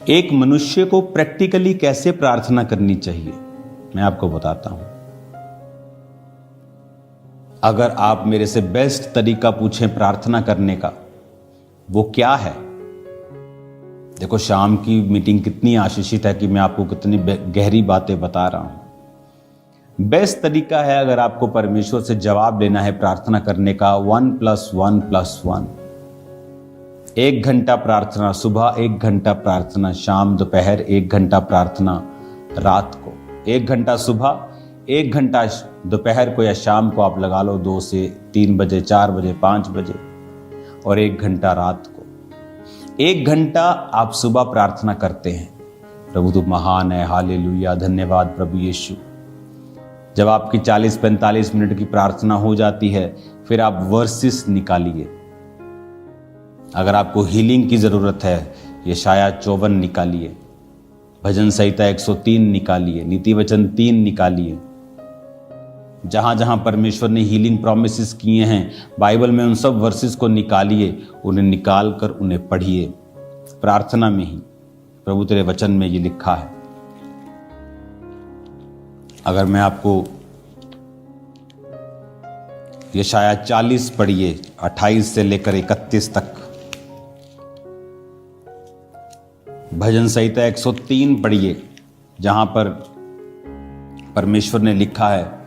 एक मनुष्य को प्रैक्टिकली कैसे प्रार्थना करनी चाहिए, मैं आपको बताता हूं। अगर आप मेरे से बेस्ट तरीका पूछें प्रार्थना करने का, वो क्या है? देखो, शाम की मीटिंग कितनी आशीषित है कि मैं आपको कितनी गहरी बातें बता रहा हूं। बेस्ट तरीका है, अगर आपको परमेश्वर से जवाब लेना है प्रार्थना करने का, 1+1+1। 1 घंटा प्रार्थना सुबह, 1 घंटा प्रार्थना शाम दोपहर, 1 घंटा प्रार्थना रात को। 1 घंटा सुबह, 1 घंटा दोपहर को या शाम को आप लगा लो, 2 से 3 बजे, 4 बजे, 5 बजे, और 1 घंटा रात को। 1 घंटा आप सुबह प्रार्थना करते हैं, प्रभु तू महान है, हालेलुया, धन्यवाद प्रभु यीशु। जब आपकी 40-45 मिनट की प्रार्थना हो जाती है, फिर आप वर्सेस निकालिए। अगर आपको हीलिंग की जरूरत है, यशाया 54 निकालिए, भजन संहिता 103 निकालिए, नीति वचन 3 निकालिए। जहां जहां परमेश्वर ने हीलिंग प्रॉमिसेस किए हैं बाइबल में, उन सब वर्सेस को निकालिए, उन्हें निकाल कर उन्हें पढ़िए प्रार्थना में ही। प्रभु तेरे वचन में ये लिखा है। अगर मैं आपको यशाया 40 पढ़िए, 28 से लेकर 31 तक। भजन संहिता 103 पढ़िए, जहां पर परमेश्वर ने लिखा है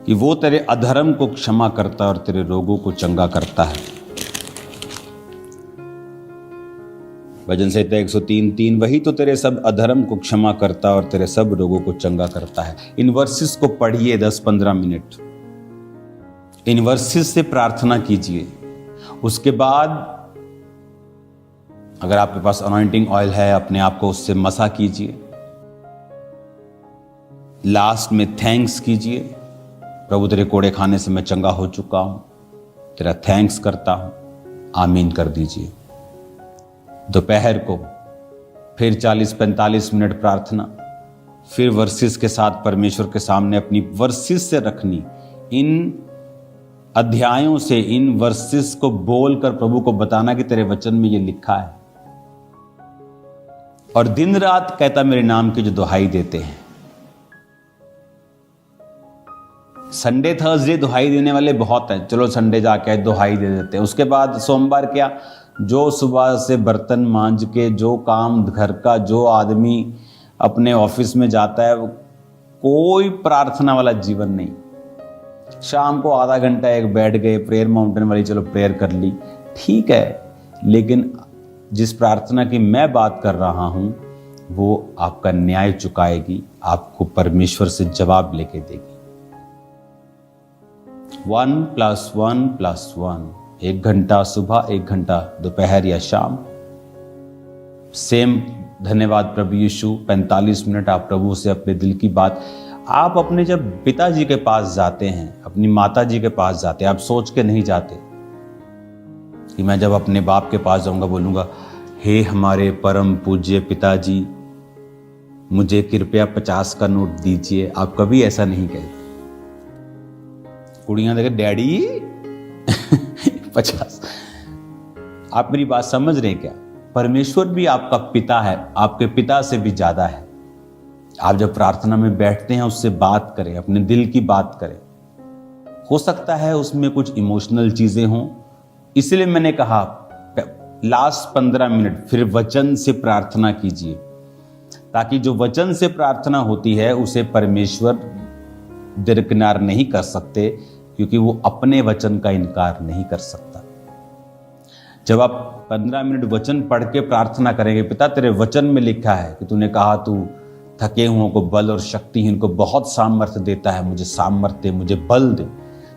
कि वो तेरे अधर्म को क्षमा करता है और तेरे रोगों को चंगा करता है। भजन संहिता 103:3, वही तो तेरे सब अधर्म को क्षमा करता है और तेरे सब रोगों को चंगा करता है। इन वर्सेस को पढ़िए 10-15 मिनट, इन वर्सेस से प्रार्थना कीजिए। उसके बाद अगर आपके पास अनॉइंटिंग ऑयल है, अपने आप को उससे मसा कीजिए। लास्ट में थैंक्स कीजिए, प्रभु तेरे कोड़े खाने से मैं चंगा हो चुका हूं, तेरा थैंक्स करता हूं, आमीन कर दीजिए। दोपहर को फिर 40-45 मिनट प्रार्थना, फिर वर्सेस के साथ परमेश्वर के सामने अपनी वर्सेस से रखनी। इन अध्यायों से, इन वर्सेस को बोलकर प्रभु को बताना कि तेरे वचन में ये लिखा है। और दिन रात कहता मेरे नाम की जो दुहाई देते हैं। संडे थर्सडे दुहाई देने वाले बहुत हैं, चलो संडे जाके दुहाई दे देते हैं। उसके बाद सोमवार क्या, जो सुबह से बर्तन मांज के, जो काम घर का, जो आदमी अपने ऑफिस में जाता है, कोई प्रार्थना वाला जीवन नहीं। शाम को आधा घंटा एक बैठ गए, प्रेयर माउंटेन वाली चलो प्रेयर कर ली, ठीक है, लेकिन जिस प्रार्थना की मैं बात कर रहा हूं वो आपका न्याय चुकाएगी, आपको परमेश्वर से जवाब लेके देगी। 1+1+1, 1 घंटा सुबह, 1 घंटा दोपहर या शाम। सेम धन्यवाद प्रभु यीशु, 45 मिनट आप प्रभु से अपने दिल की बात। आप अपने जब पिताजी के पास जाते हैं, अपनी माता जी के पास जाते हैं, आप सोच के नहीं जाते कि मैं जब अपने बाप के पास जाऊंगा बोलूंगा, हे हमारे परम पूज्य पिताजी, मुझे कृपया 50 का नोट दीजिए। आप कभी ऐसा नहीं कहते। कुड़ियां देखे, डैडी 50। आप मेरी बात समझ रहे हैं क्या? परमेश्वर भी आपका पिता है, आपके पिता से भी ज्यादा है। आप जब प्रार्थना में बैठते हैं, उससे बात करें, अपने दिल की बात करें। हो सकता है उसमें कुछ इमोशनल चीजें हों, इसलिए मैंने कहा लास्ट 15 मिनट फिर वचन से प्रार्थना कीजिए, ताकि जो वचन से प्रार्थना होती है उसे परमेश्वर दरकिनार नहीं कर सकते, क्योंकि वो अपने वचन का इनकार नहीं कर सकता। जब आप 15 मिनट वचन पढ़ के प्रार्थना करेंगे, पिता तेरे वचन में लिखा है कि तूने कहा तू थके हुओं को बल और शक्तिहीन को बहुत सामर्थ्य देता है, मुझे सामर्थ्य, मुझे बल दे।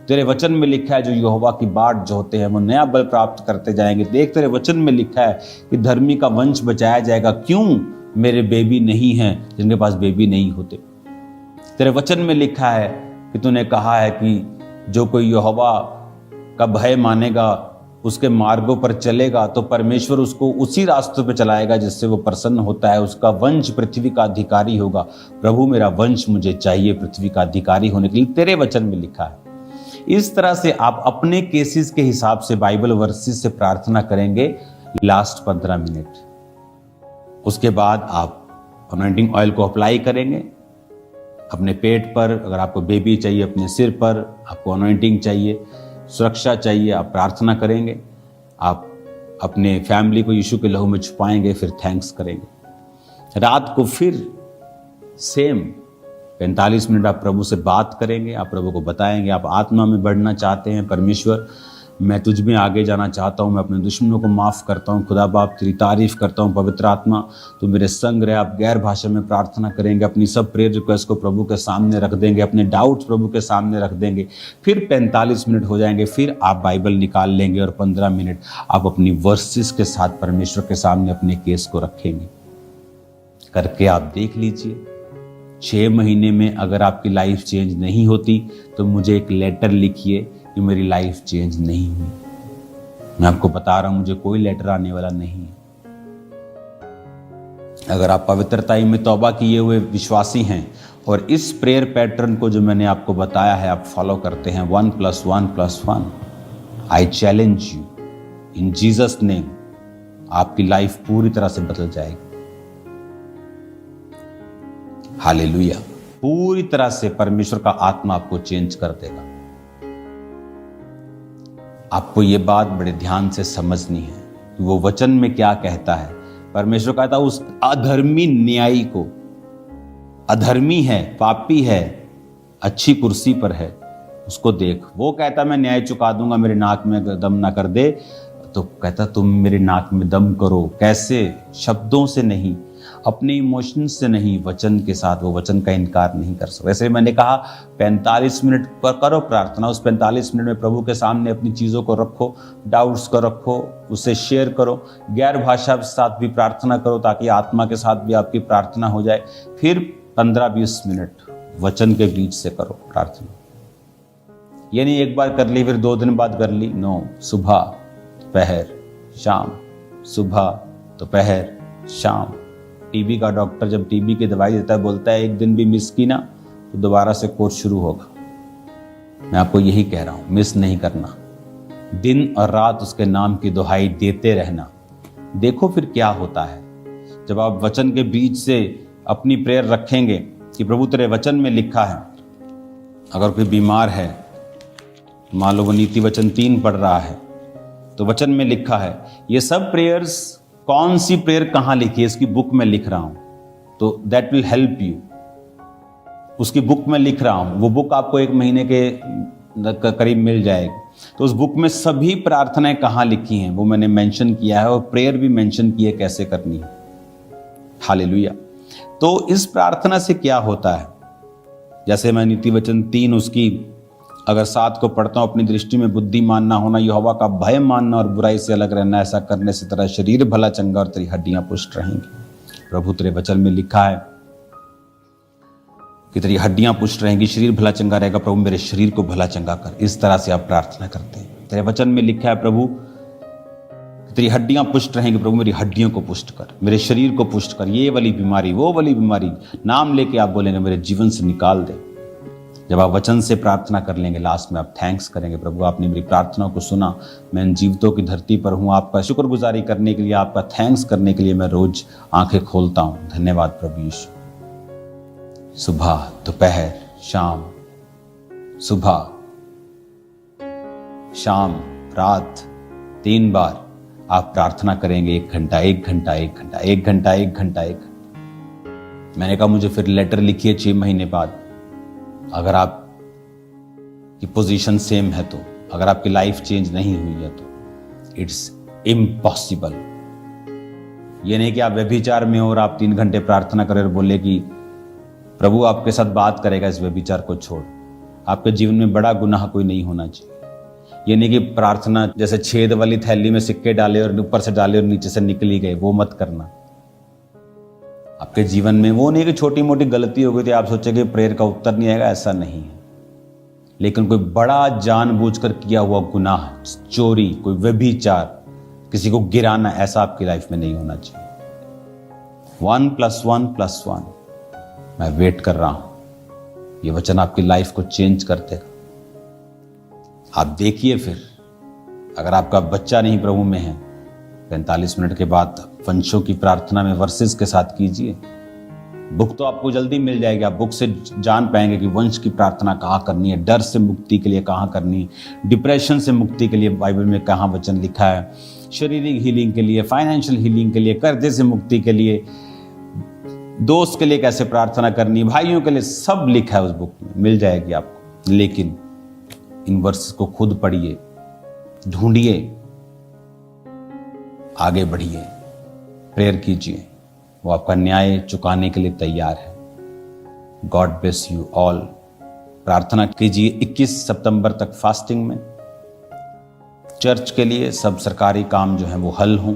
तेरे वचन में लिखा है जो यहोवा की बाट जोहते हैं वो नया बल प्राप्त करते जाएंगे। देख, तेरे वचन में लिखा है कि धर्मी का वंश बचाया जाएगा। क्यों? मेरे बेबी नहीं हैं जिनके पास बेबी नहीं होते। तेरे वचन में लिखा है कि तूने कहा है कि जो कोई यहोवा का भय मानेगा, उसके मार्गों पर चलेगा, तो परमेश्वर उसको उसी रास्तों पे चलाएगा जिससे वो प्रसन्न होता है। उसका वंश पृथ्वी का अधिकारी होगा। प्रभु मेरा वंश मुझे चाहिए पृथ्वी का अधिकारी होने के लिए, तेरे वचन में लिखा है। इस तरह से आप अपने केसेस के हिसाब से बाइबल वर्सेस से प्रार्थना करेंगे लास्ट 15 मिनट। उसके बाद आप अनॉइंटिंग ऑयल को अप्लाई करेंगे अपने पेट पर। अगर आपको बेबी चाहिए अपने सिर पर, आपको अनॉइंटिंग चाहिए, सुरक्षा चाहिए, आप प्रार्थना करेंगे। आप अपने फैमिली को यीशु के लहू में छुपाएंगे, फिर थैंक्स करेंगे। रात को फिर सेम 45 मिनट आप प्रभु से बात करेंगे। आप प्रभु को बताएंगे आप आत्मा में बढ़ना चाहते हैं। परमेश्वर, मैं तुझ में आगे जाना चाहता हूँ, मैं अपने दुश्मनों को माफ़ करता हूँ। खुदा बाप तेरी तारीफ करता हूँ। पवित्र आत्मा तू मेरे संग रहे। आप गैर भाषा में प्रार्थना करेंगे, अपनी सब प्रेयर रिक्वेस्ट को प्रभु के सामने रख देंगे, अपने डाउट्स प्रभु के सामने रख देंगे। फिर 45 मिनट हो जाएंगे, फिर आप बाइबल निकाल लेंगे और 15 मिनट आप अपनी वर्सेस के साथ परमेश्वर के सामने अपने केस को रखेंगे। करके आप देख लीजिए, 6 महीने में अगर आपकी लाइफ चेंज नहीं होती तो मुझे एक लेटर लिखिए कि मेरी लाइफ चेंज नहीं हुई। मैं आपको बता रहा हूं, मुझे कोई लेटर आने वाला नहीं है। अगर आप पवित्रताई में तौबा किए हुए विश्वासी हैं और इस प्रेयर पैटर्न को जो मैंने आपको बताया है आप फॉलो करते हैं, 1+1+1, I challenge you in Jesus name, आपकी लाइफ पूरी तरह से बदल जाएगी। हालेलुया। पूरी तरह से परमेश्वर का आत्मा आपको चेंज कर देगा। आपको ये बात बड़े ध्यान से समझनी है कि वो वचन में क्या कहता है। परमेश्वर कहता है उस अधर्मी न्यायी को, अधर्मी है, पापी है, अच्छी कुर्सी पर है, उसको देख। वो कहता मैं न्याय चुका दूंगा, मेरे नाक में दम ना कर दे। तो कहता तुम मेरे नाक में दम करो। कैसे? शब्दों से नहीं, अपने इमोशंस से नहीं, वचन के साथ। वो वचन का इनकार नहीं कर सकते। वैसे मैंने कहा 45 मिनट पर करो प्रार्थना। उस 45 मिनट में प्रभु के सामने अपनी चीज़ों को रखो, डाउट्स को रखो, उससे शेयर करो, गैर भाषा के साथ भी प्रार्थना करो ताकि आत्मा के साथ भी आपकी प्रार्थना हो जाए। फिर 15-20 मिनट वचन के बीच से करो प्रार्थना। ये नहीं एक बार कर ली फिर 2 दिन बाद कर ली। नो, सुबह, दोपहर, शाम, सुबह, दोपहर, शाम। टीबी का डॉक्टर जब टीबी की दवाई देता है बोलता है एक दिन भी मिस की ना तो दोबारा से कोर्स शुरू होगा। मैं आपको यही कह रहा हूं, मिस नहीं करना, दिन और रात उसके नाम की दुहाई देते रहना। देखो फिर क्या होता है जब आप वचन के बीच से अपनी प्रेयर रखेंगे कि प्रभु तेरे वचन में लिखा है। अगर कोई बीमार है, मान लो वो नीति वचन 3 पढ़ रहा है, तो वचन में लिखा है। ये सब प्रेयर्स, कौन सी प्रेयर कहां लिखी है इसकी बुक में लिख रहा हूं, तो दैट विल हेल्प यू। उसकी बुक में लिख रहा हूं, वो बुक आपको 1 महीने के करीब मिल जाएगी। तो उस बुक में सभी प्रार्थनाएं कहां लिखी हैं वो मैंने मेंशन किया है, और प्रेयर भी मेंशन की है कैसे करनी है। हालेलुया। तो इस प्रार्थना से क्या होता है, जैसे मैं नीति वचन 3 उसकी अगर 7 को पढ़ता हूं, अपनी दृष्टि में बुद्धिमान ना होना, यहोवा का भय मानना और बुराई से अलग रहना, ऐसा करने से तेरा शरीर भला चंगा और तेरी हड्डियां पुष्ट रहेंगी। प्रभु तेरे वचन में लिखा है कि तेरी हड्डियां पुष्ट रहेंगी, शरीर भला चंगा रहेगा। प्रभु मेरे शरीर को भला चंगा कर। इस तरह से आप प्रार्थना करते हैं। तेरे वचन में लिखा है प्रभु तेरी हड्डियां पुष्ट रहेंगी, प्रभु मेरी हड्डियों को पुष्ट कर, मेरे शरीर को पुष्ट कर, ये वाली बीमारी, वो वाली बीमारी, नाम लेके आप बोलेंगे मेरे जीवन से निकाल दे। जब आप वचन से प्रार्थना कर लेंगे, लास्ट में आप थैंक्स करेंगे, प्रभु आपने मेरी प्रार्थना को सुना, मैं इन जीवितों की धरती पर हूँ, आपका शुक्रगुजारी करने के लिए, आपका थैंक्स करने के लिए मैं रोज आंखें खोलता हूँ। धन्यवाद प्रभु यीशु। सुबह, दोपहर, शाम, सुबह, शाम, रात 3 बार आप प्रार्थना करेंगे। 1 घंटा, 1 घंटा, 1 घंटा, 1 घंटा, 1 घंटा, 1 घंटा। मैंने कहा मुझे फिर लेटर लिखिए 6 महीने बाद। अगर आप की पोजीशन सेम है तो, अगर आपकी लाइफ चेंज नहीं हुई है तो इट्स इम्पॉसिबल। ये नहीं कि आप व्यभिचार में हो और आप 3 घंटे प्रार्थना करें और बोले कि प्रभु आपके साथ बात करेगा इस व्यभिचार को छोड़। आपके जीवन में बड़ा गुनाह कोई नहीं होना चाहिए। ये नहीं कि प्रार्थना जैसे छेद वाली थैली में सिक्के डाले और ऊपर से डाले और नीचे से निकली गए, वो मत करना। आपके जीवन में वो नहीं कि छोटी मोटी गलती हो गई थी आप सोचे कि प्रेयर का उत्तर नहीं आएगा, ऐसा नहीं है। लेकिन कोई बड़ा जानबूझकर किया हुआ गुनाह, चोरी, कोई व्यभिचार, किसी को गिराना, ऐसा आपकी लाइफ में नहीं होना चाहिए। 1+1+1 मैं वेट कर रहा हूं। ये वचन आपकी लाइफ को चेंज कर देगा। आप देखिए फिर, अगर आपका बच्चा नहीं प्रभु में है, 45 मिनट के बाद वंशों की प्रार्थना में वर्सेस के साथ कीजिए। बुक तो आपको जल्दी मिल जाएगी, आप बुक से जान पाएंगे कि वंश की प्रार्थना कहाँ करनी है, डर से मुक्ति के लिए कहाँ करनी है, डिप्रेशन से मुक्ति के लिए बाइबल में कहाँ वचन लिखा है, शारीरिक हीलिंग के लिए, फाइनेंशियल हीलिंग के लिए, कर्जे से मुक्ति के लिए, दोस्त के लिए कैसे प्रार्थना करनी, भाइयों के लिए, सब लिखा है उस बुक में, मिल जाएगी आपको। लेकिन इन वर्सेस को खुद पढ़िए, ढूंढिए, आगे बढ़िए, प्रेयर कीजिए, वो आपका न्याय चुकाने के लिए तैयार है। God bless you all. प्रार्थना कीजिए 21 सितंबर तक फास्टिंग में, चर्च के लिए सब सरकारी काम जो है वो हल हों,